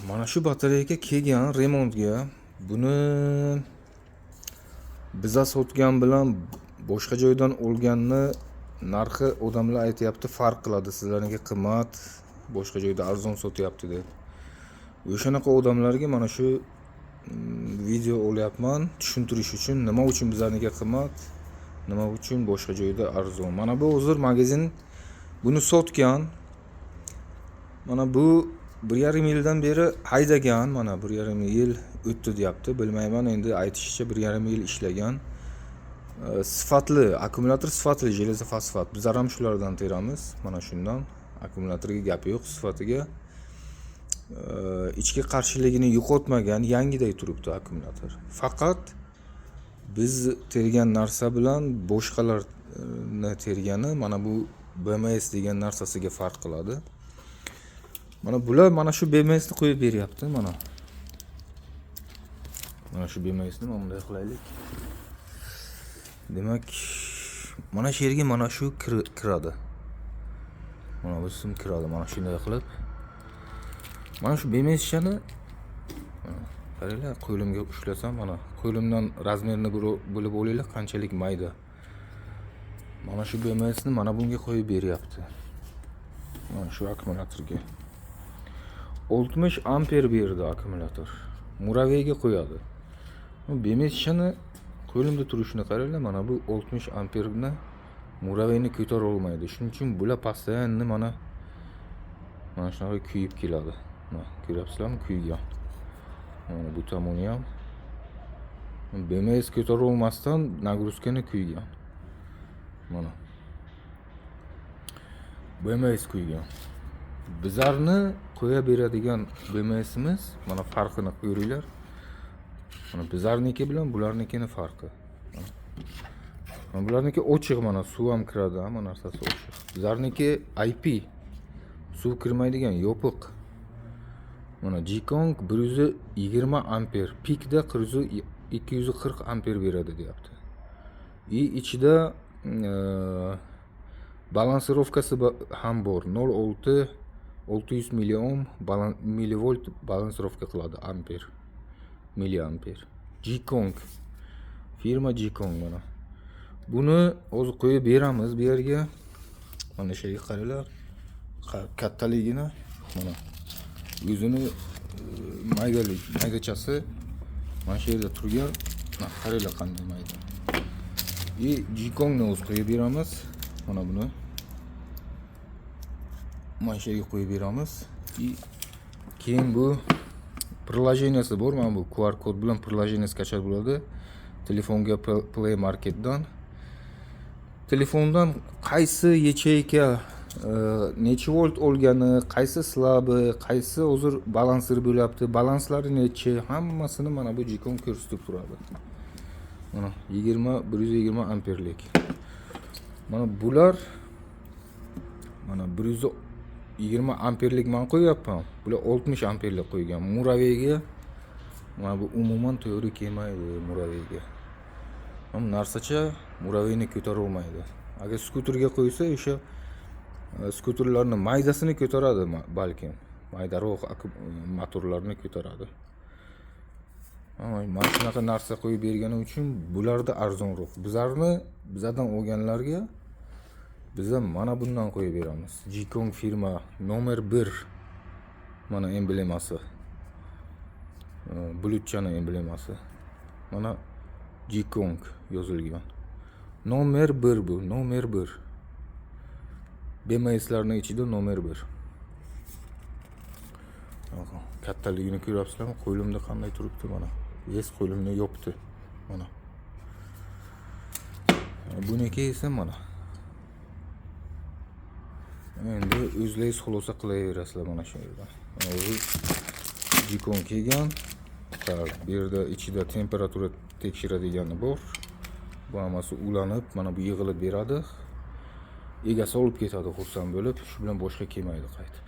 Mana shu batareyaga kelgan remontga buni biza sotgan bilan boshqa joydan olganni narxi odamlar aytayapti farq qiladi, sizlarga qimmat, boshqa joyda arzon sotyapti deb. O'shanaqa odamlarga mana shu video olyapman tushuntirish uchun, nima uchun bizlarga qimmat, nima uchun boshqa joyda arzon. Mana bu hozir magazin buni sotgan. Mana bu 1,5 yildan beri haydagan, mana 1,5 yil o'tdi deyapti. Bilmayman, endi aytishicha 1,5 yil ishlagan. Sifatli, akkumulyator sifatli, железо fosfat. Bizlar ham shulardan teramiz. Mana shundan. Akkumulyatorga gap yo'q, sifatiga. Ichki qarshiligini yo'qotmagan, yangiday turibdi akkumulyator. Faqat biz tergan narsa bilan boshqalarni tergani mana bu BMS degan narsasiga farq qiladi. Mana bular mana shu BMS ni qo'yib beryapti, mana. Mana shu BMS ni mana bunday qilaylik. Demak, mana shu yerga mana shu kiradi. Mana bu sim kiradi, mana shunday qilib. Mana shu BMS shani qaranglar, qo'limga ushlasam, mana qo'limdan razmerini bo'lib olinglar, qanchalik mayda. Mana shu BMS ni mana bunga qo'yib beryapti. Mana shu akkumulyatorga 60 amper berdi akkumulyator. Muraveyga qo'yadi. BMS shani qo'limda turishini qaranglar, mana bu 60 amperni Muraveyni ko'tara olmaydi. Shuning uchun bular постоянно mana shunaqa kuyib keladi. Mana ko'ryapsizlarmi, kuygan. Mana bu tomoni ham BMS ko'tara olmasdan nagruzkani kuygan. Mana BMS kuygan. Bizlarni qo'ya beradigan BMSimiz mana farqini ko'ringlar. Mana bizlarniki bilan bularnikini farqi. Mana bularniki ochiq, mana suv ham kiradi, hamma narsasi ochiq. Bizlarniki IP, suv kirmaydigan, yopiq. Mana Jikong 120 amper, pikda 240 amper beradi deyapti. Ichida balansirovkasi ham bor. 0.6 600 milliohm millivolt balansirovka qiladi, amper, milliamper. Jikong, firma Jikong mana. Buni hozir qo'yib beramiz bu yerga. Mana shu yerga qaranglar. Kattaligini mana. O'zini maydachasi mana shu yerda turgan. Mana qaranglar qanday mayda. Jikongni o'zi qo'yib beramiz. Mana buni mana shu yerga qo'yib beramiz. Keyin bu приложениесі bor, mana bu QR kod bilan приложениесі qachar bo'ladi. Telefonga Play Marketdan. Telefondan qaysi yecheyka necha volt olgani, qaysi slabi, qaysi hozir balansir bo'lyapti, balanslari necha, hammasini mana bu Jikong ko'rsatib turadi. Mana 120 amperlik. Mana bular mana 120 amperlik men qo'yapman. Bular 60 amperlik qo'ygan. Muraveyga mana bu umuman to'g'ri kelmaydi Muraveyga. Ham narsacha Muraveyni ko'tara olmaydi. Agar skuterga qo'ysa, o'sha skuterlarni maydasini ko'taradi balkim. Maydaroq motorlarni ko'taradi. Mana shunaqa narsa qo'yib bergani uchun bularda arzonroq. Bizlardan olganlarga biz mana bundan qo'yib beramiz. Jikong firma nomer 1. Mana emblemasi. Bulutchani emblemasi. Mana Jikong yozilgan. Nomer 1 bu, nomer 1. BMSlarning ichida nomer 1. Kattaligini ko'ryapsizlarmi? Qo'limda qanday turibdi mana. Yes, qo'limni yopdi. Mana. Buniki esa mana. Endi o'zlaringiz xulosa qilaverasizlar mana shu yerda. Hozir Jikong kelgan. Bu yerda ichida temperatura tekshiradigani bor. Bu hammasi ulanib, mana bu yig'ilib beradi. Egasi olib ketadi xursand bo'lib, shu bilan boshqa kelmaydi qaytib.